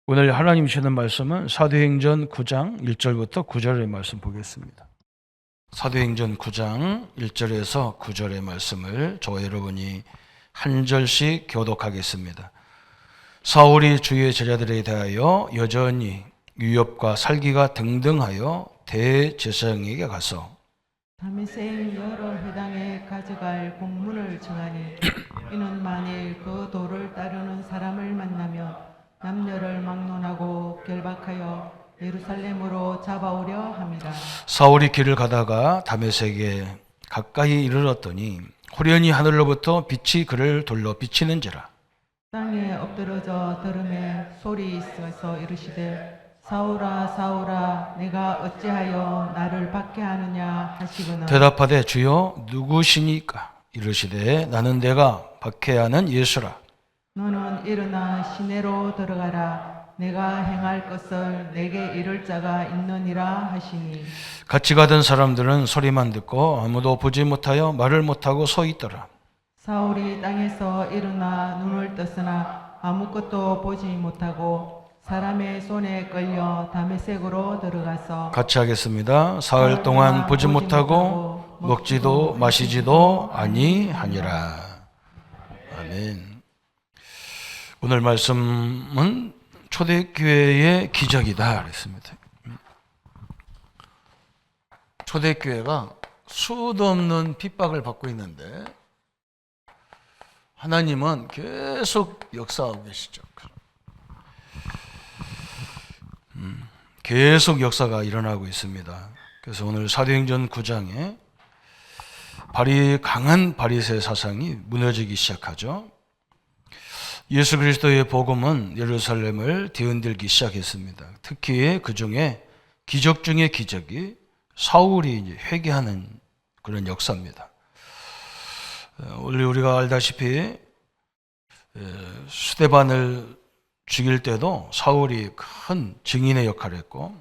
오늘 하나님 주시는 말씀은 사도행전 9장 1절부터 9절의 말씀 보겠습니다. 사도행전 9장 1절에서 9절의 말씀을 저와 여러분이 한 절씩 교독하겠습니다. 사울이 주의 제자들에 대하여 여전히 유업과 살기가 등등하여 대제사장에게 가서 다메섹 여러 회당에 가져갈 공문을 정하니 이는 만일 그 도를 따르는 사람을 만나면 남녀를 막론하고 결박하여 예루살렘으로 잡아오려 함이라. 사울이 길을 가다가 다메섹에 가까이 이르렀더니 호련히 하늘로부터 빛이 그를 둘러 비치는지라. 땅에 엎드러져 들음에 소리 있어서 이르시되 사울아 사울아 내가 어찌하여 나를 박해하느냐 하시거늘 대답하되 주여 누구시니까? 이르시되 나는 내가 박해하는 예수라. 너는 일어나 시내로 들어가라. 내가 행할 것을 내게 이를 자가 있느니라 하시니 같이 가던 사람들은 소리만 듣고 아무도 보지 못하여 말을 못하고 서 있더라. 사울이 땅에서 일어나 눈을 떴으나 아무것도 보지 못하고 사람의 손에 끌려 다메섹으로 들어가서 같이 하겠습니다. 사흘 동안 보지 못하고 먹지도 마시지도 아니하니라. 아멘. 오늘 말씀은 초대교회의 기적이다 그랬습니다. 초대교회가 수도 없는 핍박을 받고 있는데 하나님은 계속 역사하고 계시죠. 계속 역사가 일어나고 있습니다. 그래서 오늘 사도행전 9장에 강한 바리새 사상이 무너지기 시작하죠. 예수 그리스도의 복음은 예루살렘을 뒤흔들기 시작했습니다. 특히 그 중에 기적 중의 기적이 사울이 회개하는 그런 역사입니다. 우리가 알다시피 스데반을 죽일 때도 사울이 큰 증인의 역할을 했고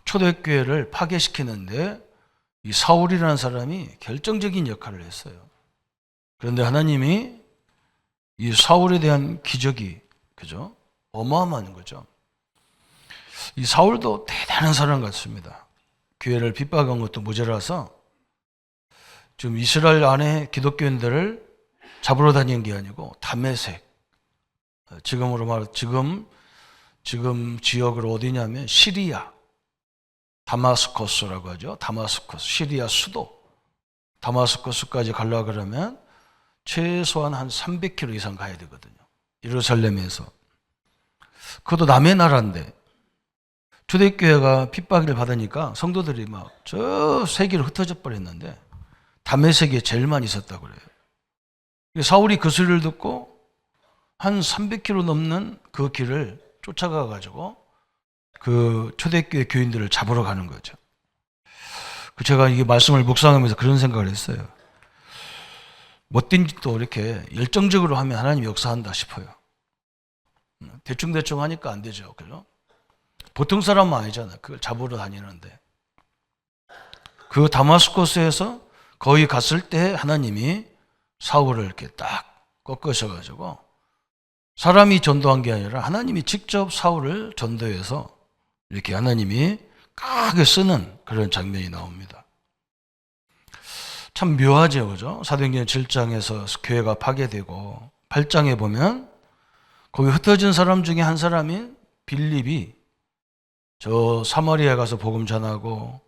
초대교회를 파괴시키는데 이 사울이라는 사람이 결정적인 역할을 했어요. 그런데 하나님이 이 사울에 대한 기적이 그죠? 어마어마한 거죠. 이 사울도 대단한 사람 같습니다. 교회를 핍박한 것도 모자라서 지금 이스라엘 안에 기독교인들을 잡으러 다니는 게 아니고 다메섹, 지금으로 말 지금 지역으로 어디냐면 시리아 다마스커스라고 하죠. 다마스커스 시리아 수도 다마스커스까지 가려고 그러면 최소한 한 300km 이상 가야 되거든요. 예루살렘에서. 그것도 남의 나라인데 초대교회가 핍박을 받으니까 성도들이 막 저 세계로 흩어져 버렸는데 다메섹에 제일 많이 있었다고 그래요. 사울이 그 소리를 듣고 한 300km 넘는 그 길을 쫓아가 가지고 그 초대교회 교인들을 잡으러 가는 거죠. 제가 이게 말씀을 묵상하면서 그런 생각을 했어요. 못된 짓도 이렇게 열정적으로 하면 하나님이 역사한다 싶어요. 대충대충 하니까 안 되죠. 그죠? 보통 사람은 아니잖아. 그걸 잡으러 다니는데. 그 다마스커스에서 거기 갔을 때 하나님이 사울을 이렇게 딱 꺾으셔가지고 사람이 전도한 게 아니라 하나님이 직접 사울을 전도해서 이렇게 하나님이 강하게 쓰는 그런 장면이 나옵니다. 참 묘하죠, 그죠? 사도행전 7장에서 교회가 파괴되고 8장에 보면 거기 흩어진 사람 중에 한 사람인 빌립이 저 사마리아에 가서 복음 전하고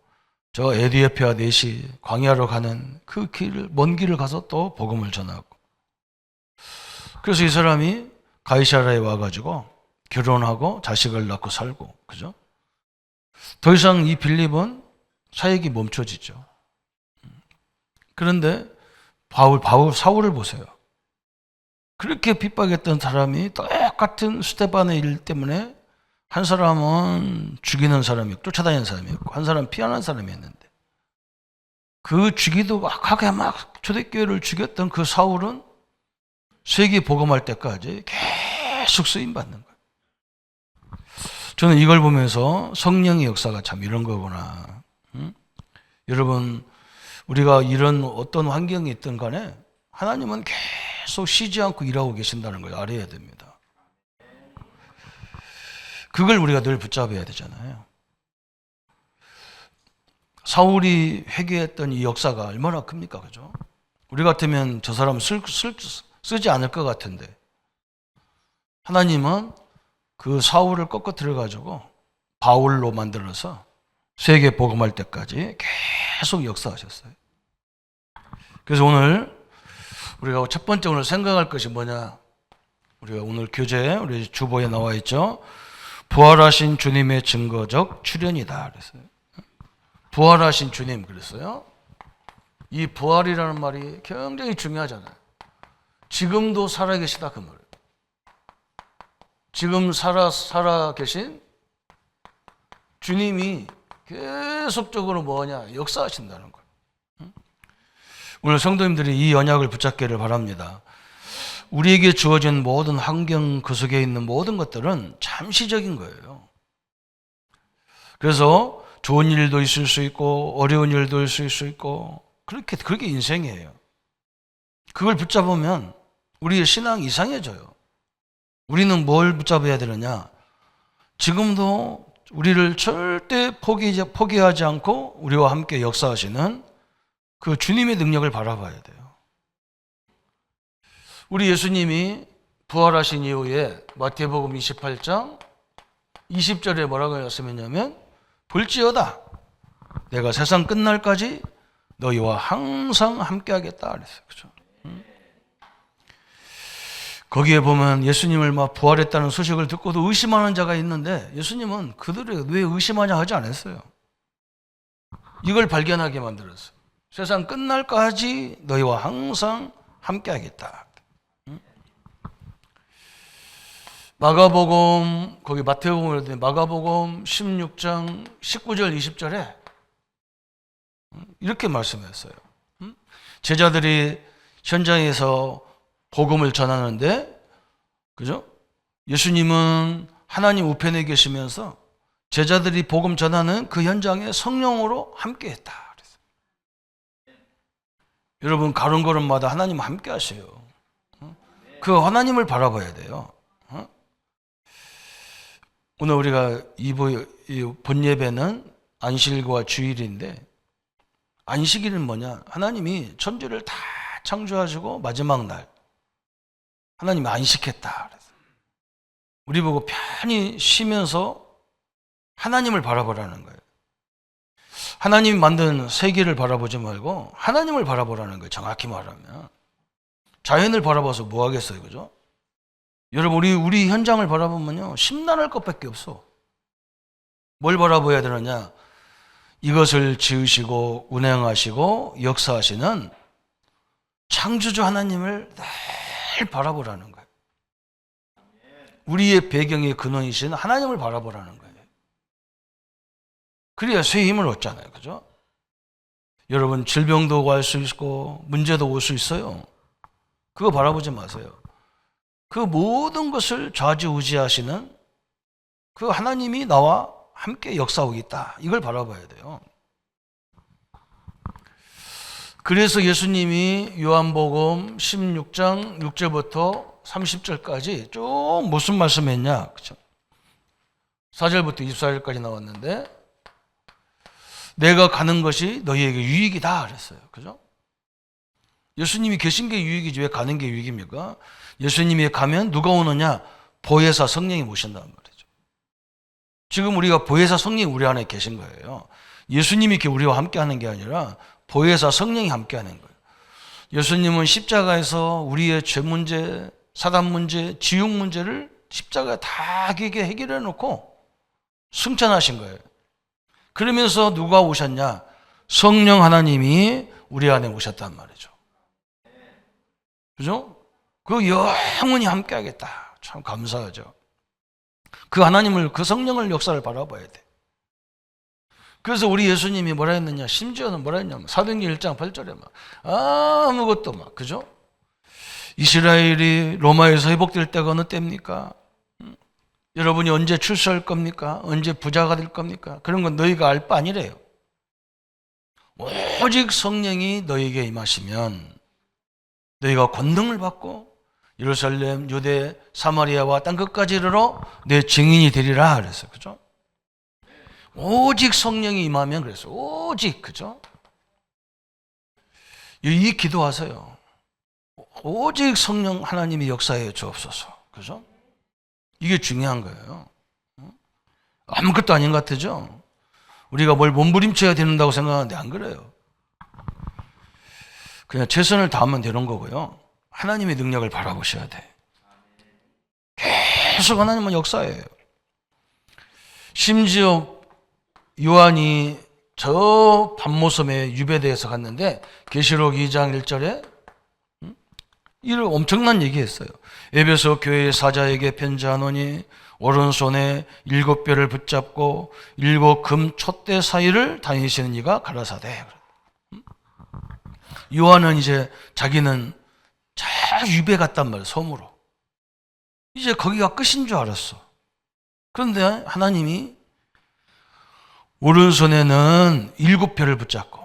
저 에디오피아 내시 광야로 가는 그 길을 먼 길을 가서 또 복음을 전하고 그래서 이 사람이 가이사라에 와가지고 결혼하고 자식을 낳고 살고 그죠? 더 이상 이 빌립은 사역이 멈춰지죠. 그런데 사울을 보세요. 그렇게 핍박했던 사람이 똑같은 스데반의 일 때문에 한 사람은 죽이는 사람이었고 쫓아다니는 사람이었고 한 사람은 피하는 사람이었는데 그 죽이도 악하게 막 초대교회를 죽였던 그 사울은 세계 복음할 때까지 계속 쓰임받는 거예요. 저는 이걸 보면서 성령의 역사가 참 이런 거구나. 여러분 우리가 이런 어떤 환경이 있든 간에 하나님은 계속 쉬지 않고 일하고 계신다는 걸 알아야 됩니다. 그걸 우리가 늘 붙잡아야 되잖아요. 사울이 회개했던 이 역사가 얼마나 큽니까? 그죠? 우리 같으면 저 사람 쓰지 않을 것 같은데 하나님은 그 사울을 꺾어뜨려 가지고 바울로 만들어서 세계 복음할 때까지 계속 역사하셨어요. 그래서 오늘 우리가 첫 번째 오늘 생각할 것이 뭐냐? 우리가 오늘 교재 우리 주보에 나와 있죠. 부활하신 주님의 증거적 출현이다 그랬어요. 부활하신 주님 그랬어요. 이 부활이라는 말이 굉장히 중요하잖아요. 지금도 살아계시다 그 말이에요. 지금 살아계신 주님이 계속적으로 뭐냐? 역사하신다는 거예요. 오늘 성도님들이 이 언약을 붙잡기를 바랍니다. 우리에게 주어진 모든 환경 그 속에 있는 모든 것들은 잠시적인 거예요. 그래서 좋은 일도 있을 수 있고 어려운 일도 있을 수 있고 그렇게 인생이에요. 그걸 붙잡으면 우리의 신앙이 이상해져요. 우리는 뭘 붙잡아야 되느냐? 지금도 우리를 절대 포기하지 않고 우리와 함께 역사하시는 그 주님의 능력을 바라봐야 돼요. 우리 예수님이 부활하신 이후에 마태복음 28장 20절에 뭐라고 말씀했냐면 볼지어다 내가 세상 끝날까지 너희와 항상 함께하겠다 그랬어요. 그렇죠? 거기에 보면 예수님을 막 부활했다는 소식을 듣고도 의심하는 자가 있는데 예수님은 그들을 왜 의심하냐 하지 않았어요. 이걸 발견하게 만들었어요. 세상 끝날까지 너희와 항상 함께하겠다. 마가복음 거기 마태복음 마가복음 16장 19절 20절에 이렇게 말씀했어요. 제자들이 현장에서 복음을 전하는데, 그죠? 예수님은 하나님 우편에 계시면서 제자들이 복음 전하는 그 현장에 성령으로 함께했다. 여러분 가는 걸음마다 하나님 함께 하세요. 그 하나님을 바라봐야 돼요. 오늘 우리가 이 본 예배는 안식일과 주일인데 안식일은 뭐냐? 하나님이 천지를 다 창조하시고 마지막 날 하나님이 안식했다. 우리 보고 편히 쉬면서 하나님을 바라보라는 거예요. 하나님이 만든 세계를 바라보지 말고 하나님을 바라보라는 거예요. 정확히 말하면. 자연을 바라봐서 뭐 하겠어요. 그죠? 여러분 우리 현장을 바라보면요. 심란할 것밖에 없어. 뭘 바라봐야 되느냐? 이것을 지으시고 운행하시고 역사하시는 창조주 하나님을 늘 바라보라는 거예요. 우리의 배경의 근원이신 하나님을 바라보라는 거예요. 그래야 새 힘을 얻잖아요. 그죠? 여러분 질병도 갈 수 있고 문제도 올 수 있어요. 그거 바라보지 마세요. 그 모든 것을 좌지우지하시는 그 하나님이 나와 함께 역사하고 있다. 이걸 바라봐야 돼요. 그래서 예수님이 요한복음 16장 6절부터 30절까지 쭉 무슨 말씀했냐? 그렇죠? 4절부터 24절까지 나왔는데 내가 가는 것이 너희에게 유익이다 그랬어요. 그죠? 예수님이 계신 게 유익이지 왜 가는 게 유익입니까? 예수님이 가면 누가 오느냐? 보혜사 성령이 모신다는 말이죠. 지금 우리가 보혜사 성령이 우리 안에 계신 거예요. 예수님이 이렇게 우리와 함께 하는 게 아니라 보혜사 성령이 함께 하는 거예요. 예수님은 십자가에서 우리의 죄 문제, 사단 문제, 지옥 문제를 십자가에 다 해결해 놓고 승천하신 거예요. 그러면서 누가 오셨냐? 성령 하나님이 우리 안에 오셨단 말이죠. 그죠? 그 영원히 함께 하겠다. 참 감사하죠. 그 하나님을, 그 성령을 역사를 바라봐야 돼. 그래서 우리 예수님이 뭐라 했느냐? 심지어는 뭐라 했냐면 사도행전 1장 8절에 막 아무것도 막 그죠? 이스라엘이 로마에서 회복될 때가 어느 때입니까? 여러분이 언제 출세할 겁니까? 언제 부자가 될 겁니까? 그런 건 너희가 알 바 아니래요. 오직 성령이 너희에게 임하시면 너희가 권능을 받고 예루살렘, 유대, 사마리아와 땅 끝까지 이르러 내 증인이 되리라 그랬어요. 그죠? 오직 성령이 임하면 그랬어요. 오직, 그죠? 이 기도하세요. 오직 성령 하나님이 역사해 주옵소서. 그죠? 이게 중요한 거예요. 아무것도 아닌 것 같죠? 우리가 뭘 몸부림쳐야 된다고 생각하는데 안 그래요. 그냥 최선을 다하면 되는 거고요. 하나님의 능력을 바라보셔야 돼. 계속 하나님은 역사예요. 심지어 요한이 저 밤모섬에 유배대에서 갔는데 계시록 2장 1절에 이를 엄청난 얘기했어요. 에베소 교회의 사자에게 편지하노니 오른손에 7뼈를 붙잡고 7 금 촛대 사이를 다니시는 이가 가라사대. 요한은 이제 자기는 잘 유배 갔단 말이에요. 섬으로. 이제 거기가 끝인 줄 알았어. 그런데 하나님이 오른손에는 7뼈를 붙잡고,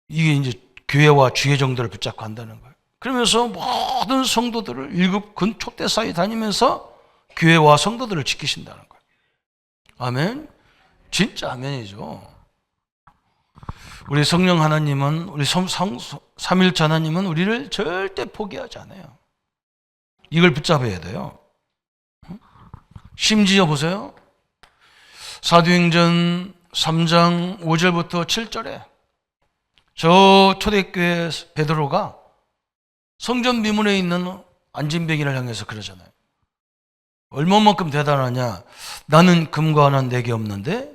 이게 이제 교회와 주의 정도를 붙잡고 한다는 거예요. 그러면서 모든 성도들을 7 금 촛대 사이 다니면서 교회와 성도들을 지키신다는 거예요. 아멘. 진짜 아멘이죠. 우리 성령 하나님은, 우리 삼일체 하나님은 우리를 절대 포기하지 않아요. 이걸 붙잡아야 돼요. 심지어 보세요. 사도행전 3장 5절부터 7절에 저 초대교회 베드로가 성전 미문에 있는 안진뱅이를 향해서 그러잖아요. 얼마만큼 대단하냐. 나는 금과 은은 내게 없는데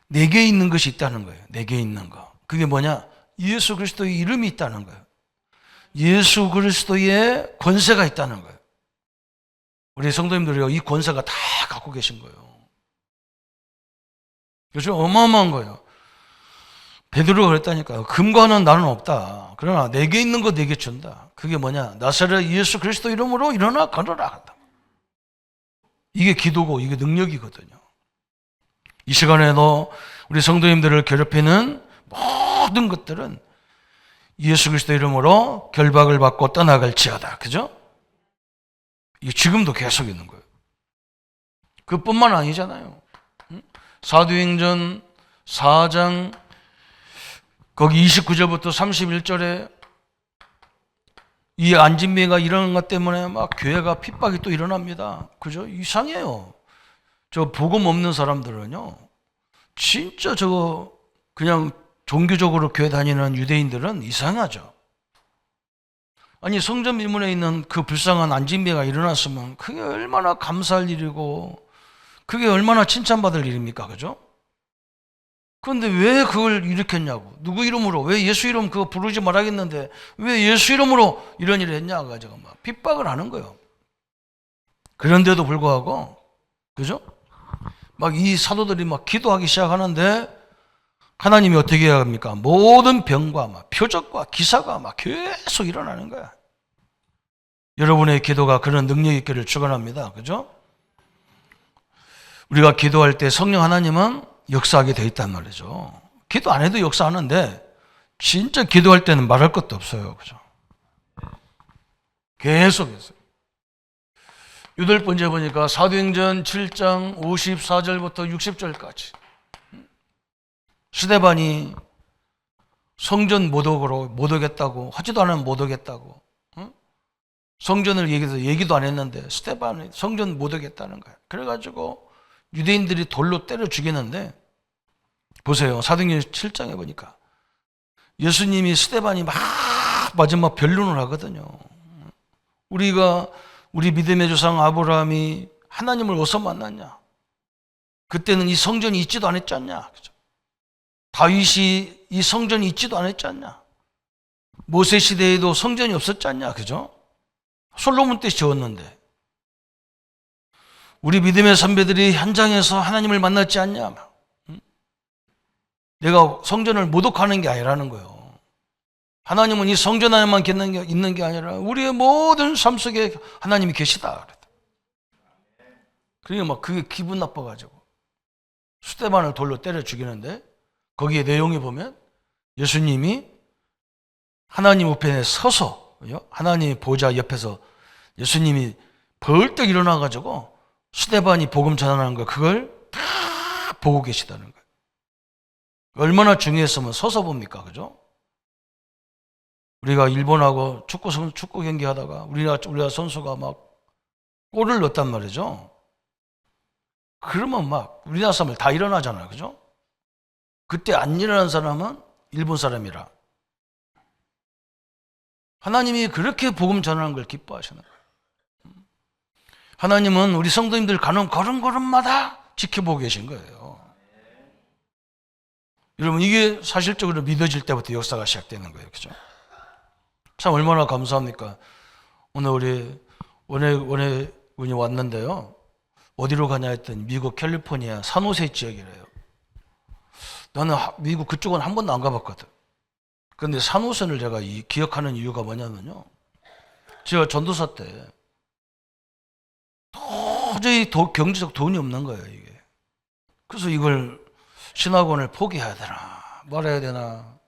내게 있는 것이 있다는 거예요. 내게 있는 거. 그게 뭐냐? 예수 그리스도의 이름이 있다는 거예요. 예수 그리스도의 권세가 있다는 거예요. 우리 성도님들이 이 권세가 다 갖고 계신 거예요. 그렇죠? 어마어마한 거예요. 베드로가 그랬다니까요. 금과 은은 나는 없다. 그러나 내게 있는 거 내게 준다. 그게 뭐냐? 나사렛 예수 그리스도 이름으로 일어나 걸어라. 이게 기도고 이게 능력이거든요. 이 시간에도 우리 성도님들을 괴롭히는 모든 것들은 예수 그리스도 이름으로 결박을 받고 떠나갈지어다. 그죠? 이게 지금도 계속 있는 거예요. 그뿐만 아니잖아요. 사도행전 4장 거기 29절부터 31절에 이 안진뱅이가 일어난 것 때문에 막 교회가 핍박이 또 일어납니다. 그죠? 이상해요. 저 복음 없는 사람들은요, 진짜 저거 그냥 종교적으로 교회 다니는 유대인들은 이상하죠. 아니 성전 미문에 있는 그 불쌍한 안진뱅이가 일어났으면 그게 얼마나 감사할 일이고 그게 얼마나 칭찬받을 일입니까? 그죠? 그런데 왜 그걸 일으켰냐고. 누구 이름으로? 왜 예수 이름 그거 부르지 말아야겠는데 왜 예수 이름으로 이런 일을 했냐고 가지고 막 핍박을 하는 거예요. 그런데도 불구하고, 그죠? 막 이 사도들이 막 기도하기 시작하는데 하나님이 어떻게 해야 합니까? 모든 병과 막 표적과 기사가 막 계속 일어나는 거야. 여러분의 기도가 그런 능력 있기를 축원합니다. 그죠? 우리가 기도할 때 성령 하나님은 역사하게 돼 있단 말이죠. 기도 안 해도 역사하는데 진짜 기도할 때는 말할 것도 없어요. 그죠? 계속해서. 8번째 보니까 사도행전 7장 54절부터 60절까지 스데반이 성전 못 오겠다고 하지도 않으면 못 오겠다고 성전을 얘기도 안 했는데 스데반이 성전 못 오겠다는 거예요. 그래가지고 유대인들이 돌로 때려 죽이는데 보세요. 사도행전 7장에 보니까 예수님이 스데반이 막 마지막 변론을 하거든요. 우리 믿음의 조상 아브라함이 하나님을 어디서 만났냐? 그때는 이 성전이 있지도 않았지 않냐? 그죠? 다윗이 이 성전이 있지도 않았지 않냐? 모세 시대에도 성전이 없었지 않냐? 그죠? 솔로몬 때 지었는데 우리 믿음의 선배들이 현장에서 하나님을 만났지 않냐? 내가 성전을 모독하는 게 아니라는 거예요. 하나님은 이 성전 안에만 있는 게 아니라 우리의 모든 삶 속에 하나님이 계시다. 그러니까 막 그게 기분 나빠가지고 스데반을 돌로 때려 죽이는데 거기에 내용에 보면 예수님이 하나님 우편에 서서 하나님의 보좌 옆에서 예수님이 벌떡 일어나가지고 스데반이 복음 전하는 거 그걸 다 보고 계시다는 거예요. 얼마나 중요했으면 서서 봅니까? 그죠? 우리가 일본하고 축구 경기 하다가 우리나라 선수가 막 골을 넣었단 말이죠. 그러면 막 우리나라 사람들 다 일어나잖아요. 그죠? 그때 안 일어난 사람은 일본 사람이라. 하나님이 그렇게 복음 전하는 걸 기뻐하시는 거예요. 하나님은 우리 성도님들 가는 걸음걸음마다 지켜보고 계신 거예요. 여러분, 이게 사실적으로 믿어질 때부터 역사가 시작되는 거예요. 그죠? 참 얼마나 감사합니까? 오늘 우리 원혜군이 왔는데요. 어디로 가냐 했더니 미국 캘리포니아 산호세 지역이래요. 나는 미국 그쪽은 한 번도 안 가봤거든. 그런데 산호세를 제가 기억하는 이유가 뭐냐면요. 제가 전도사 때 도저히 경제적 돈이 없는 거예요, 이게. 그래서 이걸 신학원을 포기해야 되나 말아야 되나,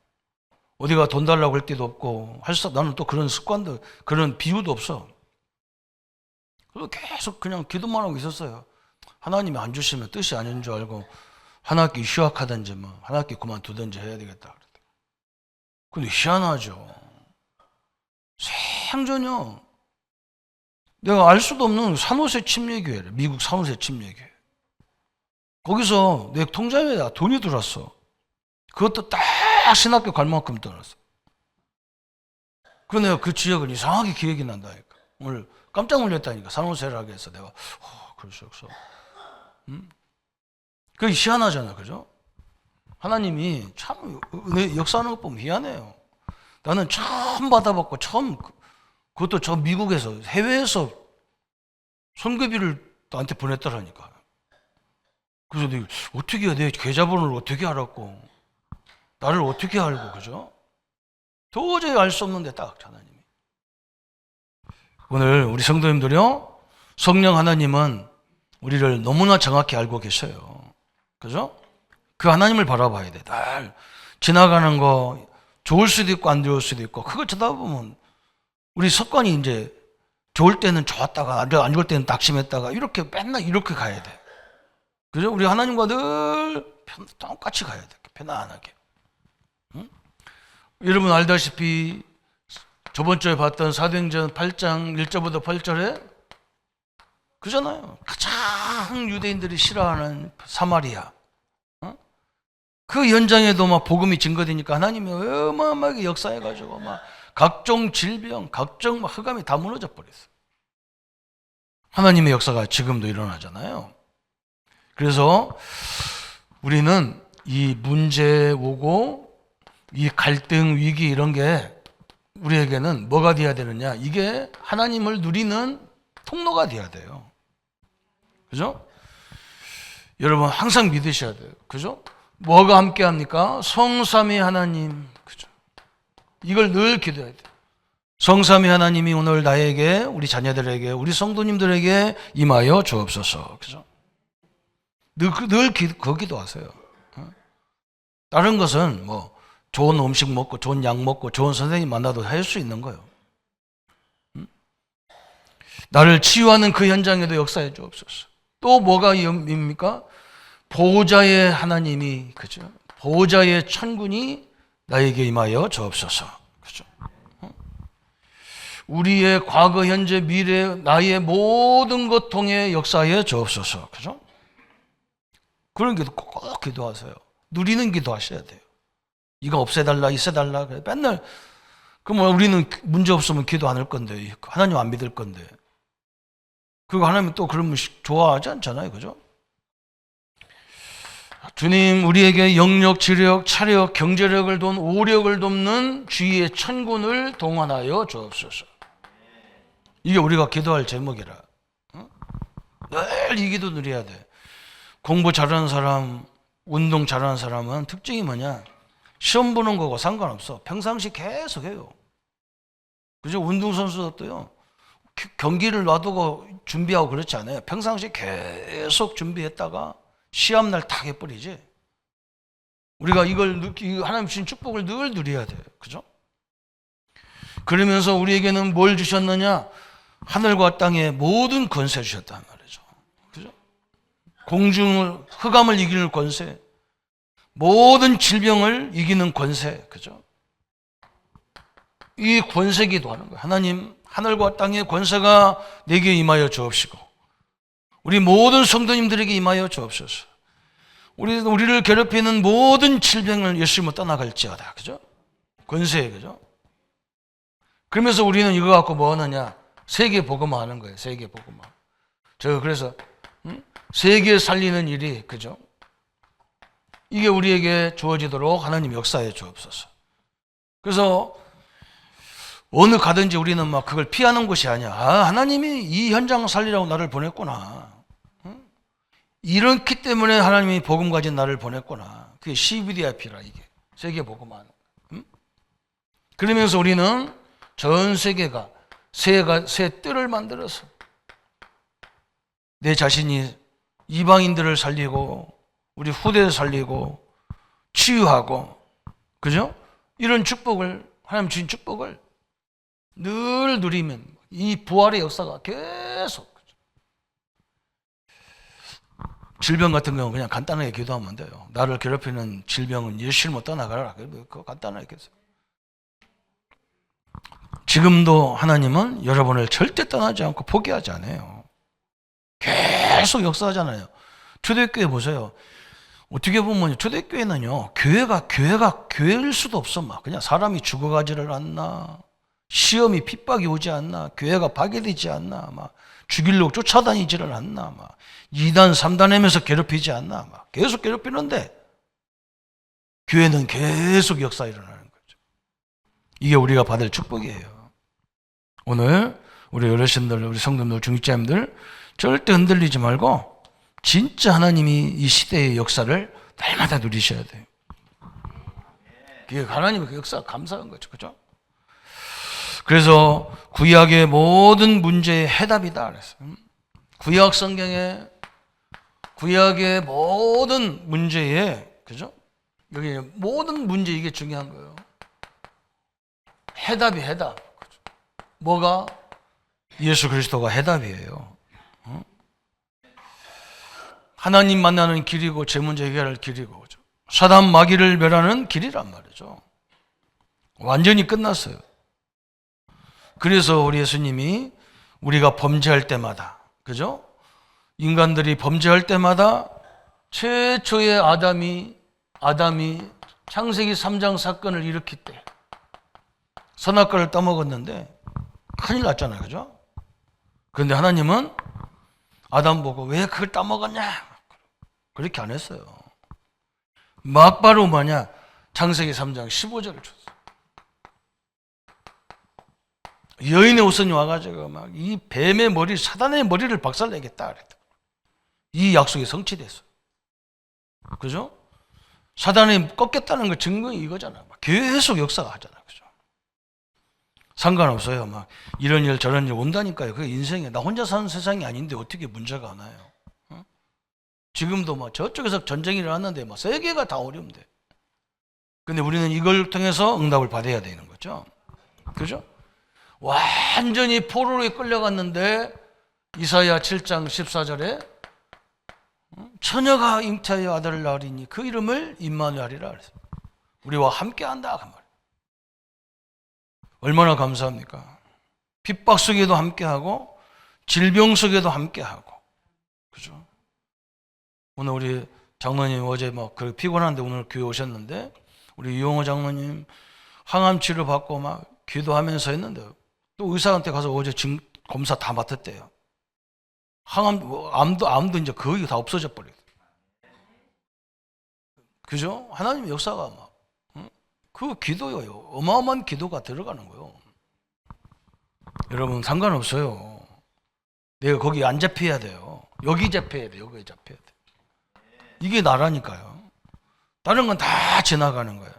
어디가 돈 달라고 할 때도 없고, 나는 또 그런 습관도, 그런 비유도 없어. 그래서 계속 그냥 기도만 하고 있었어요. 하나님이 안 주시면 뜻이 아닌 줄 알고 한 학기 휴학하든지 뭐 한 학기 그만두든지 해야 되겠다. 근데 희한하죠. 생전요, 내가 알 수도 없는 산호세 침례교회래. 미국 산호세 침례교회. 거기서 내 통장에다 돈이 들어왔어. 그것도 딱 신학교 갈 만큼 들어왔어. 그래서 내가 그 지역을 이상하게 기억이 난다니까. 오늘 깜짝 놀랐다니까. 산호세라고 해서 내가 그러셨어. 그게 희한하잖아. 그죠? 하나님이 참 역사하는 것 보면 희한해요. 나는 처음 받아봤고 그것도 저 미국에서 해외에서 선교비를 나한테 보냈더라니까. 그래서 내가 어떻게 내 계좌번호를 어떻게 알았고 나를 어떻게 알고, 그죠? 도저히 알 수 없는데 딱 하나님이. 오늘 우리 성도님들이요, 성령 하나님은 우리를 너무나 정확히 알고 계셔요. 그죠? 그 하나님을 바라봐야 돼. 날 지나가는 거 좋을 수도 있고 안 좋을 수도 있고, 그거 쳐다보면 우리 습관이 이제 좋을 때는 좋았다가 안 좋을 때는 낙심했다가 이렇게 맨날 이렇게 가야 돼. 그죠? 우리 하나님과 늘 똑같이 가야 돼. 편안하게. 응? 여러분 알다시피 저번 주에 봤던 사도행전 8장 1절부터 8절에 그잖아요. 가장 유대인들이 싫어하는 사마리아. 그 현장에도 막 복음이 증거되니까 하나님이 어마어마하게 역사해가지고 막 각종 질병, 각종 흑암이 다 무너져 버렸어요. 하나님의 역사가 지금도 일어나잖아요. 그래서 우리는 이 문제 오고 이 갈등, 위기 이런 게 우리에게는 뭐가 돼야 되느냐? 이게 하나님을 누리는 통로가 돼야 돼요. 그죠? 여러분 항상 믿으셔야 돼요. 그죠? 뭐가 함께 합니까? 성삼위 하나님. 그죠? 이걸 늘 기도해야 돼요. 성삼위 하나님이 오늘 나에게, 우리 자녀들에게, 우리 성도님들에게 임하여 주옵소서. 그죠? 늘 기도하세요. 다른 것은 뭐 좋은 음식 먹고 좋은 약 먹고 좋은 선생님 만나도 할 수 있는 거예요. 나를 치유하는 그 현장에도 역사해 주옵소서. 또 뭐가 입니까? 보호자의 하나님이, 그죠? 보호자의 천군이 나에게 임하여 주옵소서. 그죠? 우리의 과거, 현재, 미래, 나의 모든 것 통해 역사해 주옵소서. 그죠? 그런 기도 꼭 기도하세요. 누리는 기도 하셔야 돼요. 이거 없애달라, 있애달라. 맨날, 그럼 우리는 문제 없으면 기도 안 할 건데, 하나님 안 믿을 건데. 그리고 하나님 또 그러면 좋아하지 않잖아요. 그죠? 주님, 우리에게 영력, 지력, 차력, 경제력을 돈, 오력을 돕는 주의 천군을 동원하여 주옵소서. 이게 우리가 기도할 제목이라. 늘 이 기도 누려야 돼. 공부 잘하는 사람, 운동 잘하는 사람은 특징이 뭐냐? 시험 보는 거고 상관없어. 평상시 계속 해요. 그죠? 운동선수들도요, 경기를 놔두고 준비하고 그렇지 않아요. 평상시 계속 준비했다가 시합날 탁 해버리지. 우리가 하나님 주신 축복을 늘 누려야 돼요. 그죠? 그러면서 우리에게는 뭘 주셨느냐? 하늘과 땅의 모든 권세 주셨단 말이죠. 그죠? 공중을, 흑암을 이기는 권세, 모든 질병을 이기는 권세, 그죠? 이 권세 기도하는 거예요. 하나님, 하늘과 땅의 권세가 내게 임하여 주옵시고, 우리 모든 성도님들에게 임하여 주옵소서. 우리를 괴롭히는 모든 질병을 예수님으로 떠나갈지어다. 그죠? 권세, 그죠? 그러면서 우리는 이거 갖고 뭐 하느냐? 세계 복음화 하는 거예요. 세계 복음화. 그래서, 세계 살리는 일이, 그죠? 이게 우리에게 주어지도록 하나님 역사해 주옵소서. 그래서, 어느 가든지 우리는 막 그걸 피하는 것이 아니야. 하나님이 이 현장 살리라고 나를 보냈구나. 이렇기 때문에 하나님이 복음 가진 나를 보냈구나. 그게 CVDIP라, 이게. 세계 복음화. 그러면서 우리는 전 세계가 새 뜰을 만들어서 내 자신이 이방인들을 살리고 우리 후대를 살리고 치유하고, 그죠? 이런 축복을, 하나님 주신 축복을 늘 누리면 이 부활의 역사가 계속. 질병 같은 경우는 그냥 간단하게 기도하면 안 돼요. 나를 괴롭히는 질병은 예수님으로 떠나가라. 그거 간단하게 기도해요. 지금도 하나님은 여러분을 절대 떠나지 않고 포기하지 않아요. 계속 역사하잖아요. 초대교회 보세요. 어떻게 보면 초대교회는요, 교회가 교회일 수도 없어. 막 그냥 사람이 죽어가지를 않나, 시험이 핍박이 오지 않나, 교회가 파괴되지 않나, 막 죽이려고 쫓아다니지를 않나, 막 2단 3단 하면서 괴롭히지 않나, 막 계속 괴롭히는데 교회는 계속 역사 일어나는 거죠. 이게 우리가 받을 축복이에요. 오늘 우리 어르신들, 우리 성도님들, 중직자님들 절대 흔들리지 말고 진짜 하나님이 이 시대의 역사를 날마다 누리셔야 돼요. 그게 하나님의 그 역사가 감사한 거죠. 그죠? 그래서 구약의 모든 문제의 해답이다 그랬어요. 구약 성경의 구약의 모든 문제에, 그죠? 여기 모든 문제, 이게 중요한 거예요. 해답이 해답. 그죠? 뭐가? 예수 그리스도가 해답이에요. 하나님 만나는 길이고 제 문제 해결할 길이고, 그죠? 사단 마귀를 멸하는 길이란 말이죠. 완전히 끝났어요. 그래서 우리 예수님이 우리가 범죄할 때마다, 그죠? 인간들이 범죄할 때마다 최초의 아담이 창세기 3장 사건을 일으킬 때 선악과를 따먹었는데 큰일 났잖아요. 그죠? 그런데 하나님은 아담 보고 왜 그걸 따먹었냐? 그렇게 안 했어요. 막바로 뭐냐? 창세기 3장 15절을 줬어요. 여인의 후손이 와가지고 막 이 뱀의 머리, 사단의 머리를 박살내겠다 그랬다. 이 약속이 성취됐어요. 그죠? 사단이 꺾였다는 거 증거가 이거잖아요. 계속 역사가 하잖아요. 그죠? 상관없어요. 막 이런 일 저런 일 온다니까요. 그게 인생이에요. 나 혼자 사는 세상이 아닌데 어떻게 문제가 안 와요? 지금도 막 저쪽에서 전쟁이 일어났는데 막 세계가 다 어려운데. 근데 우리는 이걸 통해서 응답을 받아야 되는 거죠. 그죠? 완전히 포로에 끌려갔는데 이사야 7장 14절에 처녀가 잉태하여 아들을 낳으리니 그 이름을 임마누엘 하리라 그랬어요. 우리와 함께한다 그 말. 얼마나 감사합니까? 핍박 속에도 함께하고 질병 속에도 함께하고, 그죠? 오늘 우리 장로님 어제 막 그 피곤한데 오늘 교회 오셨는데 우리 이용호 장로님 항암 치료 받고 막 기도하면서 했는데 또 의사한테 가서 어제 검사 다 맡았대요. 암도 이제 거의 다 없어져 버려요. 그죠? 하나님의 역사가 막, 그 기도요. 어마어마한 기도가 들어가는 거예요. 여러분, 상관없어요. 내가 거기 안 잡혀야 돼요. 여기 잡혀야 돼. 여기 잡혀야 돼. 이게 나라니까요. 다른 건 다 지나가는 거예요.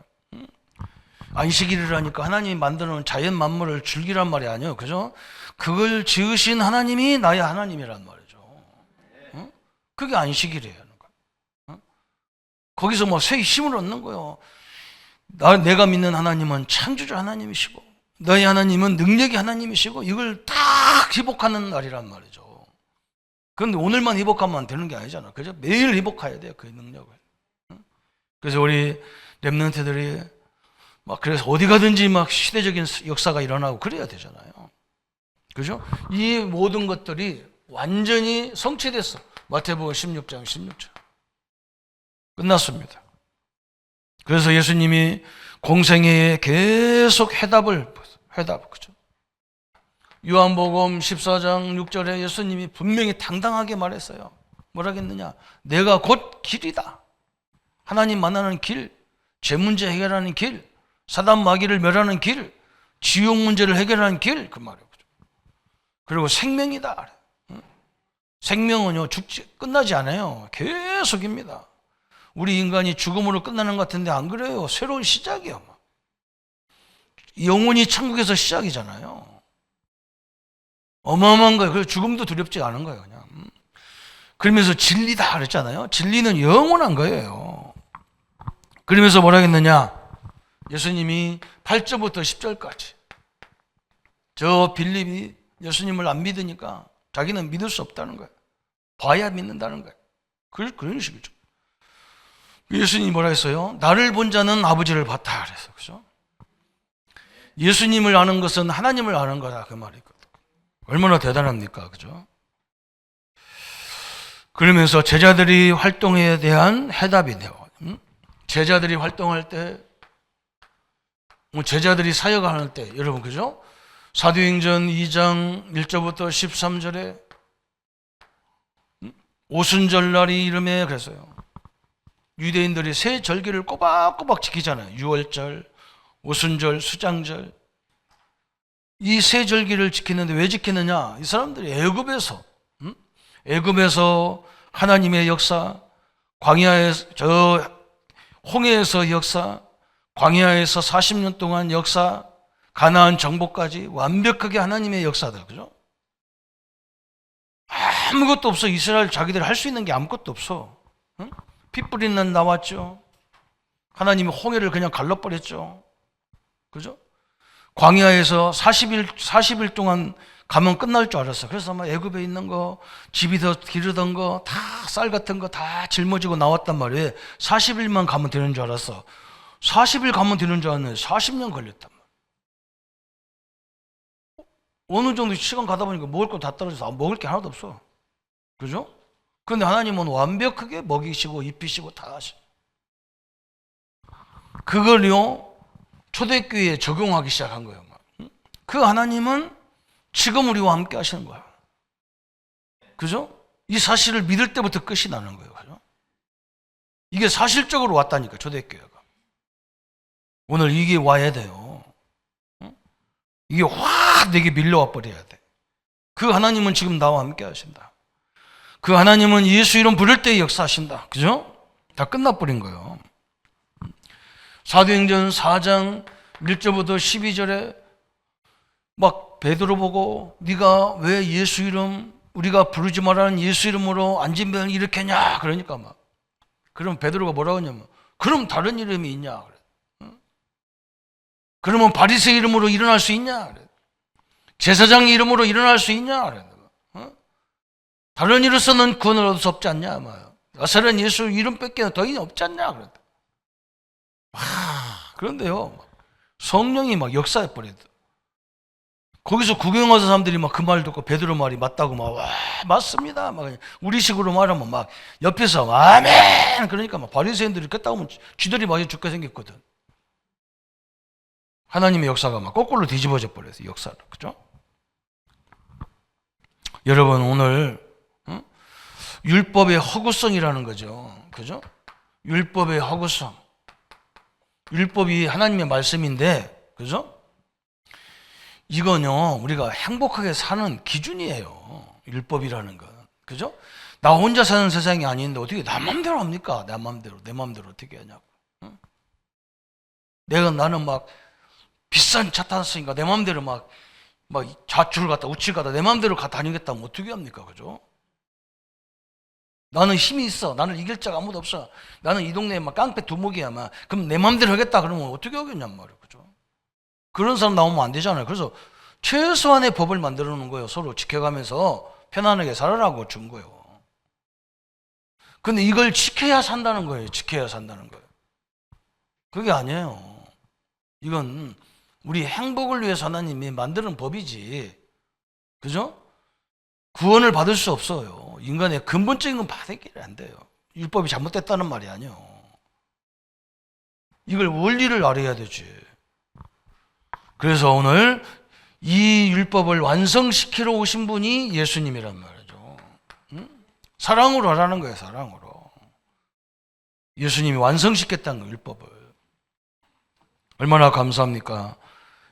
안식일이라니까 하나님이 만드는 자연 만물을 즐기란 말이 아니에요. 그죠? 그걸 지으신 하나님이 나의 하나님이란 말이죠. 그게 안식일이에요. 거기서 뭐 새 힘을 얻는 거예요. 내가 믿는 하나님은 창조주 하나님이시고 너희 하나님은 능력의 하나님이시고 이걸 딱 회복하는 날이란 말이죠. 그런데 오늘만 회복하면 되는 게 아니잖아. 그죠? 매일 회복해야 돼요, 그 능력을. 그래서 우리 렘넌트들이 막 그래서 어디 가든지 막 시대적인 역사가 일어나고 그래야 되잖아요. 그죠? 이 모든 것들이 완전히 성취됐어. 마태복음 16장 16절. 끝났습니다. 그래서 예수님이 공생애에 계속 해답, 그죠? 요한복음 14장 6절에 예수님이 분명히 당당하게 말했어요. 뭐라겠느냐? 내가 곧 길이다. 하나님 만나는 길, 죄 문제 해결하는 길, 사단 마귀를 멸하는 길, 지옥 문제를 해결하는 길, 그 말이에요. 그리고 생명이다. 생명은요, 끝나지 않아요. 계속입니다. 우리 인간이 죽음으로 끝나는 것 같은데 안 그래요. 새로운 시작이에요. 영혼이 천국에서 시작이잖아요. 어마어마한 거예요. 그래서 죽음도 두렵지 않은 거예요. 그냥. 그러면서 진리다 그랬잖아요. 진리는 영원한 거예요. 그러면서 뭐라 했느냐? 예수님이 8절부터 10절까지 저 빌립이 예수님을 안 믿으니까 자기는 믿을 수 없다는 거예요. 봐야 믿는다는 거예요. 그런 식이죠. 예수님이 뭐라 했어요? 나를 본 자는 아버지를 봤다 그랬어요. 그죠? 예수님을 아는 것은 하나님을 아는 거다 그 말이거든요. 얼마나 대단합니까? 그죠? 그러면서 제자들이 활동에 대한 해답이네요. 제자들이 활동할 때, 제자들이 사역할 때, 여러분, 그죠? 사도행전 2장 1절부터 13절에 오순절날이 이름에 그랬어요. 유대인들이 세 절기를 꼬박꼬박 지키잖아요. 유월절, 오순절, 수장절. 이 세 절기를 지키는데 왜 지키느냐? 이 사람들이 애굽에서 하나님의 역사, 광야에서 홍해에서 역사, 광야에서 40년 동안 역사, 가나안 정복까지 완벽하게 하나님의 역사다. 그죠? 아무것도 없어. 이스라엘 자기들이 할 수 있는 게 아무것도 없어. 응? 피 뿌리는 날 나왔죠. 하나님이 홍해를 그냥 갈라버렸죠. 그죠? 광야에서 40일 동안 가면 끝날 줄 알았어. 그래서 막 애굽에 있는 거, 집이 더 기르던 거, 다 쌀 같은 거 다 짊어지고 나왔단 말이에요. 40일만 가면 되는 줄 알았어. 40일 가면 되는 줄 알았는데 40년 걸렸단 말이에요. 어느 정도 시간 가다 보니까 먹을 거 다 떨어져서 먹을 게 하나도 없어. 그죠? 그런데 하나님은 완벽하게 먹이시고 입히시고 다 하셔. 그걸요 초대교회에 적용하기 시작한 거예요. 그 하나님은 지금 우리와 함께 하시는 거예요. 그죠? 이 사실을 믿을 때부터 끝이 나는 거예요. 그죠? 이게 사실적으로 왔다니까 초대교회가. 오늘 이게 와야 돼요. 이게 확 내게 밀려와 버려야 돼. 그 하나님은 지금 나와 함께 하신다. 그 하나님은 예수 이름 부를 때 역사하신다. 그죠? 다 끝나버린 거예요. 사도행전 4장 1절부터 12절에 막 베드로 보고 네가 왜 예수 이름 우리가 부르지 말라는 예수 이름으로 안진병을 일으켰냐 그러니까 막 그럼 베드로가 뭐라고 하냐면 그럼 다른 이름이 있냐 그래. 그러면 바리새 이름으로 일어날 수 있냐 그래. 제사장 이름으로 일어날 수 있냐 그래. 다른 이로서는 구원을 얻을 수 없지 않냐 나사렛 예수 이름밖에 더 이상 없지 않냐 그래. 그런데요 성령이 막 역사해 버렸다. 거기서 구경하는 사람들이 막 그 말 듣고 베드로 말이 맞다고 막 와 맞습니다 막 우리식으로 말하면 막 옆에서 아멘 그러니까 막 바리새인들이 깼다고 하면 쥐들이 맞아 죽게 생겼거든. 하나님의 역사가 막 거꾸로 뒤집어져 버렸어요. 역사로. 그죠? 여러분 오늘 율법의 허구성이라는 거죠. 그죠? 율법의 허구성. 율법이 하나님의 말씀인데 그죠? 이거는요 우리가 행복하게 사는 기준이에요. 율법이라는 건. 그죠? 나 혼자 사는 세상이 아닌데 어떻게 내 맘대로 합니까? 내 맘대로 어떻게 하냐고. 응? 나는 막 비싼 차 탔으니까 내 맘대로 막 좌측을 갔다 우측을 갔다 내 맘대로 다니겠다면 어떻게 합니까? 그죠? 나는 힘이 있어. 나는 이길 자가 아무도 없어. 나는 이 동네에 막 깡패 두목이야. 그럼 내 맘대로 하겠다 그러면 어떻게 하겠냔 말이에요. 그죠? 그런 사람 나오면 안 되잖아요. 그래서 최소한의 법을 만들어 놓은 거예요. 서로 지켜가면서 편안하게 살아라고 준 거예요. 근데 이걸 지켜야 산다는 거예요. 지켜야 산다는 거예요. 그게 아니에요. 이건 우리 행복을 위해서 하나님이 만드는 법이지. 그죠? 구원을 받을 수 없어요. 인간의 근본적인 건 받기는 안 돼요. 율법이 잘못됐다는 말이 아니에요. 이걸 원리를 알아야 되지. 그래서 오늘 이 율법을 완성시키러 오신 분이 예수님이란 말이죠. 사랑으로 하라는 거예요. 사랑으로. 예수님이 완성시켰다는 거예요. 율법을. 얼마나 감사합니까?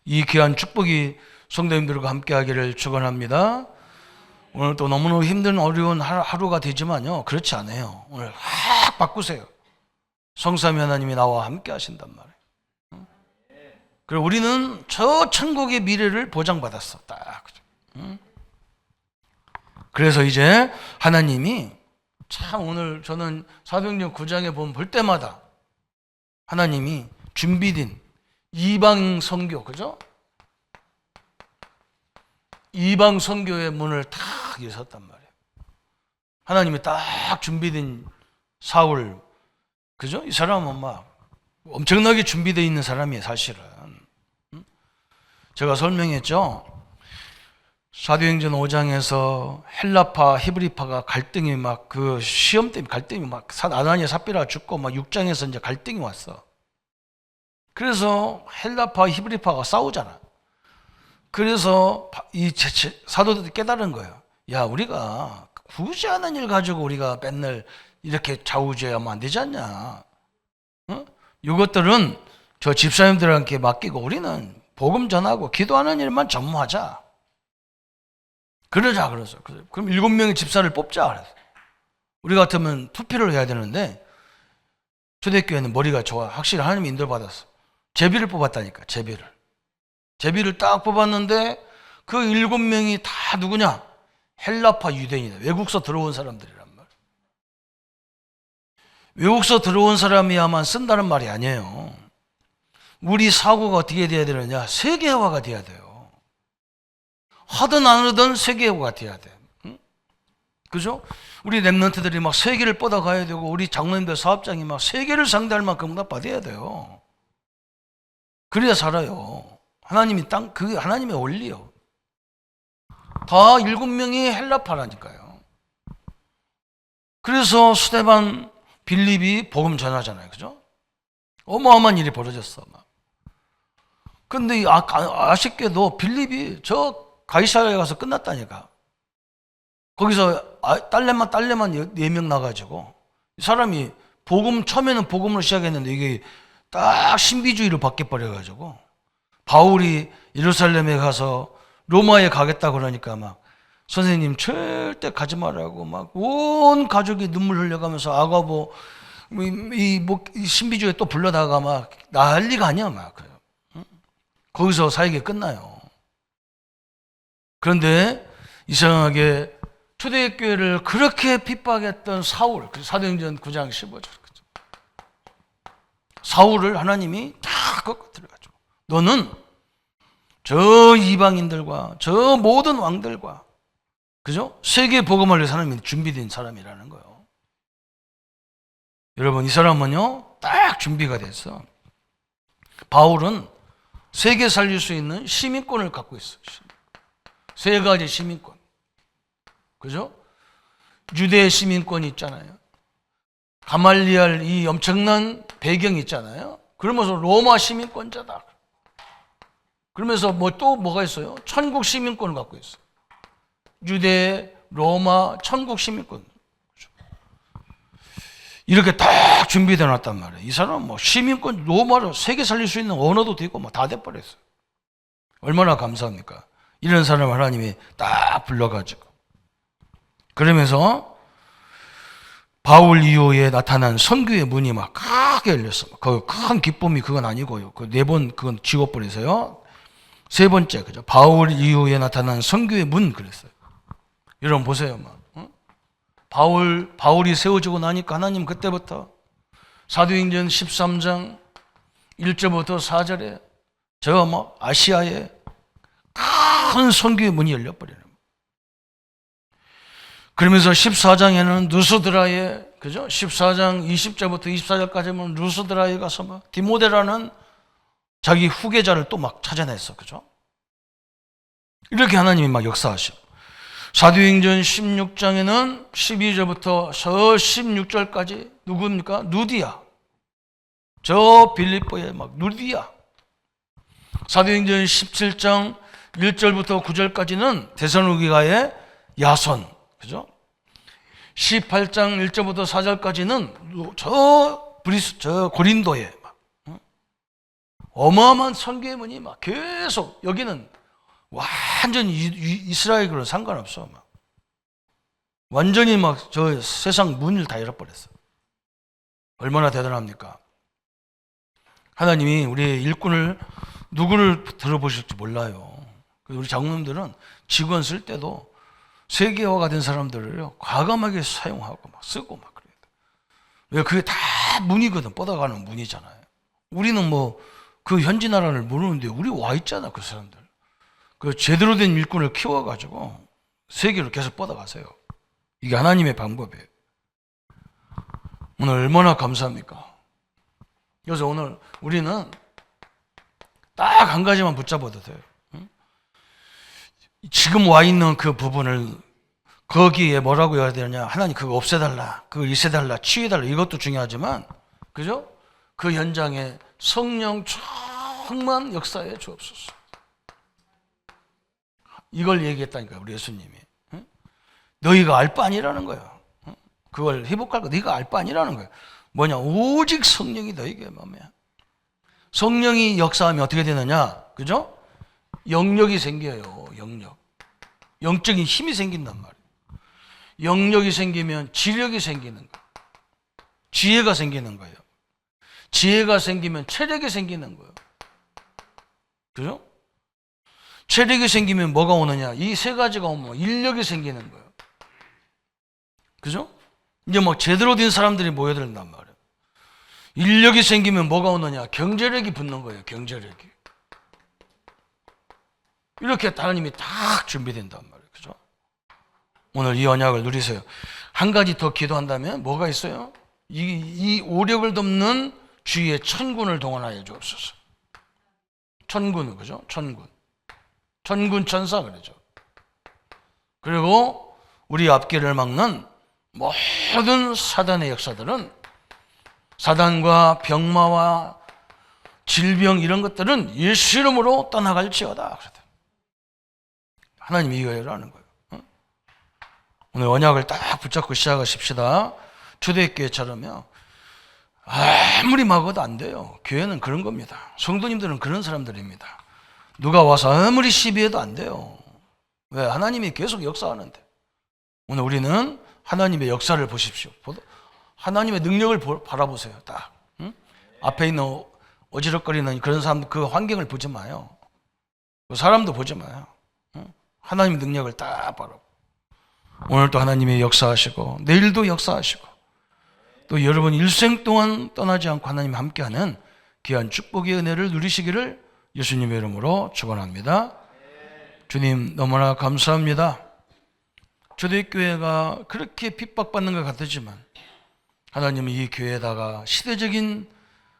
이 귀한 축복이 성도님들과 함께 하기를 축원합니다. 오늘 또 너무너무 힘든 어려운 하루가 되지만요, 그렇지 않아요. 오늘 확 바꾸세요. 성삼위 하나님이 나와 함께 하신단 말이에요. 그리고 우리는 저 천국의 미래를 보장받았어. 딱. 그래서 이제 하나님이 참 오늘 저는 사도행전 9장에 보면 볼 때마다 하나님이 준비된 이방 선교, 그죠? 이방 선교의 문을 탁 열었단 말이에요. 하나님이 딱 준비된 사울, 그죠? 이 사람은 막 엄청나게 준비되어 있는 사람이에요, 사실은. 제가 설명했죠. 사도행전 5장에서 헬라파, 히브리파가 갈등이 막 그 시험 때문에 갈등이 막 아나니아 삽비라가 죽고 막 6장에서 이제 갈등이 왔어. 그래서 헬라파, 히브리파가 싸우잖아. 그래서 이 사도들이 깨달은 거예요. 야, 우리가 굳이 하는 일 가지고 우리가 맨날 이렇게 좌우지하면 안 되지 않냐. 어? 이것들은 저 집사님들한테 맡기고 우리는 복음 전하고 기도하는 일만 전무하자. 그러자 그래서. 그럼 7명의 집사를 뽑자 그래서. 우리 같으면 투표를 해야 되는데 초대교회는 머리가 좋아. 확실히 하나님이 인도를 받았어. 제비를 뽑았다니까. 제비를 딱 뽑았는데 그 7명이 다 누구냐? 헬라파 유대인이다. 외국서 들어온 사람들이란 말. 외국서 들어온 사람이야만 쓴다는 말이 아니에요. 우리 사고가 어떻게 돼야 되느냐? 세계화가 돼야 돼요. 하든 안 하든 세계화가 돼야 돼. 응? 그죠? 우리 랩런트들이 막 세계를 뻗어가야 되고 우리 장로님들 사업장이 막 세계를 상대할 만큼 다 받아야 돼요. 그래야 살아요. 하나님이 그게 하나님의 원리요. 다 7명이 헬라파라니까요. 그래서 스데반, 빌립이 복음 전하잖아요. 그죠? 어마어마한 일이 벌어졌어. 막. 근데 아쉽게도 빌립이 저 가이사랴에 가서 끝났다니까. 거기서 딸내만 4명 나가지고 이 사람이 처음에는 복음으로 시작했는데 이게 딱 신비주의로 바뀌어버려가지고 바울이 예루살렘에 가서 로마에 가겠다 그러니까 막 선생님 절대 가지 말라고 막 온 가족이 눈물 흘려가면서 아가보 이 신비주의에 또 불러다가 막 난리가 아니야 막. 거기서 사역이 끝나요. 그런데 이상하게 초대교회를 그렇게 핍박했던 사울, 사도행전 9장 15절. 사울을 하나님이 다 꺾어뜨려가지고 너는 저 이방인들과 저 모든 왕들과 그죠? 세계 복음을 위해서 하나님이 준비된 사람이라는 거예요. 여러분 이 사람은요 딱 준비가 됐어. 바울은 세계 살릴 수 있는 시민권을 갖고 있어요. 3가지 시민권. 그죠? 유대 시민권이 있잖아요. 가말리알 이 엄청난 배경이 있잖아요. 그러면서 로마 시민권자다. 그러면서 뭐가 있어요? 천국 시민권을 갖고 있어요. 유대, 로마, 천국 시민권. 이렇게 딱 준비되어 놨단 말이에요. 이 사람은 시민권, 로마로 세계 살릴 수 있는 언어도 되고 다 돼버렸어요. 얼마나 감사합니까? 이런 사람을 하나님이 딱 불러가지고. 그러면서 바울 이후에 나타난 선교의 문이 막 크게 열렸어. 그 큰 기쁨이 그건 아니고요. 그 4번 그건 지워버리세요. 3번째, 그죠? 바울 이후에 나타난 선교의 문 그랬어요. 여러분 보세요, 막. 바울이 세워지고 나니까 하나님 그때부터 사도행전 13장 1절부터 4절에 저 아시아에 큰 선교의 문이 열려버리는 거예요. 그러면서 14장에는 누스드라에, 그죠? 14장 20절부터 24절까지는 누스드라에 가서 막 디모데라는 자기 후계자를 또 막 찾아냈어. 그죠? 이렇게 하나님이 막 역사하시고, 사도행전 16장에는 12절부터 16절까지 누구입니까? 누디아. 저 빌립보의 막 누디아. 사도행전 17장 1절부터 9절까지는 데살로니가의 야손. 그죠? 18장 1절부터 4절까지는 저 고린도에 막 어마어마한 선교의 문이 막 계속, 여기는 완전히 이스라엘과는 상관없어. 막. 완전히 막 저 세상 문을 다 열어버렸어. 얼마나 대단합니까? 하나님이 우리의 일꾼을 누구를 들어보실지 몰라요. 우리 장로님들은 직원 쓸 때도 세계화가 된 사람들을요, 과감하게 사용하고 막 쓰고 막 그래요. 왜? 그게 다 문이거든. 뻗어가는 문이잖아요. 우리는 뭐 그 현지 나라를 모르는데 우리 와 있잖아, 그 사람들. 그 제대로 된 일꾼을 키워가지고 세계로 계속 뻗어가세요. 이게 하나님의 방법이에요. 오늘 얼마나 감사합니까? 그래서 오늘 우리는 딱 한 가지만 붙잡아도 돼요. 지금 와 있는 그 부분을 거기에 뭐라고 해야 되느냐? 하나님 그거 없애달라, 그거 있애달라, 치유해달라, 이것도 중요하지만, 그죠? 그 현장에 성령 충만 역사에 주옵소서. 이걸 얘기했다니까 우리 예수님이. 너희가 알 바 아니라는 거야. 그걸 회복할 거 네가 알 바 아니라는 거야. 뭐냐? 오직 성령이 너희에게 맘이야. 성령이 역사하면 어떻게 되느냐? 그죠? 영력이 생겨요. 영력. 영적인 힘이 생긴단 말이에요. 영력이 생기면 지력이 생기는 거예요. 지혜가 생기는 거예요. 지혜가 생기면 체력이 생기는 거예요. 그죠? 체력이 생기면 뭐가 오느냐? 이 세 가지가 오면 인력이 생기는 거예요. 그죠? 이제 뭐 제대로 된 사람들이 모여든단 말이에요. 인력이 생기면 뭐가 오느냐? 경제력이 붙는 거예요. 경제력이. 이렇게 하나님이 딱 준비된단 말이에요. 그죠? 오늘 이 언약을 누리세요. 한 가지 더 기도한다면 뭐가 있어요? 이 오력을 덮는 주위의 천군을 동원하여 주옵소서. 천군, 그죠? 천군. 천군 천사 그러죠. 그리고 우리 앞길을 막는 모든 사단의 역사들은, 사단과 병마와 질병 이런 것들은 예수 이름으로 떠나갈지어다. 하나님이 이거라는 거예요. 오늘 언약을 딱 붙잡고 시작하십시다. 초대교회처럼요. 아무리 막아도 안 돼요. 교회는 그런 겁니다. 성도님들은 그런 사람들입니다. 누가 와서 아무리 시비해도 안 돼요. 왜? 하나님이 계속 역사하는데. 오늘 우리는 하나님의 역사를 보십시오. 하나님의 능력을 바라보세요. 딱. 응? 앞에 있는 어지럽거리는 그런 사람, 그 환경을 보지 마요. 그 사람도 보지 마요. 응? 하나님의 능력을 딱 바라보고. 오늘도 하나님의 역사하시고, 내일도 역사하시고, 또 여러분 일생 동안 떠나지 않고 하나님 함께하는 귀한 축복의 은혜를 누리시기를 예수님의 이름으로 축원합니다. 주님 너무나 감사합니다. 초대교회가 그렇게 핍박받는 것 같았지만 하나님은 이 교회에다가 시대적인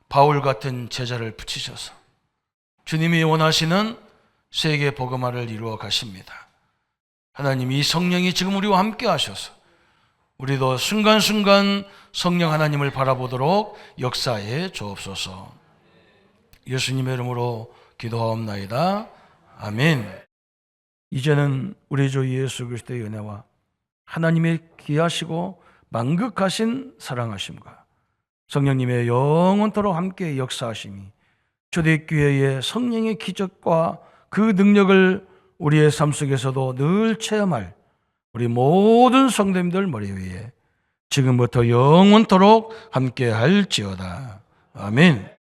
바울 같은 제자를 붙이셔서 주님이 원하시는 세계 복음화를 이루어 가십니다. 하나님, 이 성령이 지금 우리와 함께 하셔서 우리도 순간순간 성령 하나님을 바라보도록 역사해 주옵소서. 예수님의 이름으로 기도하옵나이다. 아멘. 이제는 우리 주 예수 그리스도의 은혜와 하나님의 귀하시고 만극하신 사랑하심과 성령님의 영원토록 함께 역사하심이 초대교회의 성령의 기적과 그 능력을 우리의 삶 속에서도 늘 체험할 우리 모든 성도님들 머리 위에 지금부터 영원토록 함께 할지어다. 아멘.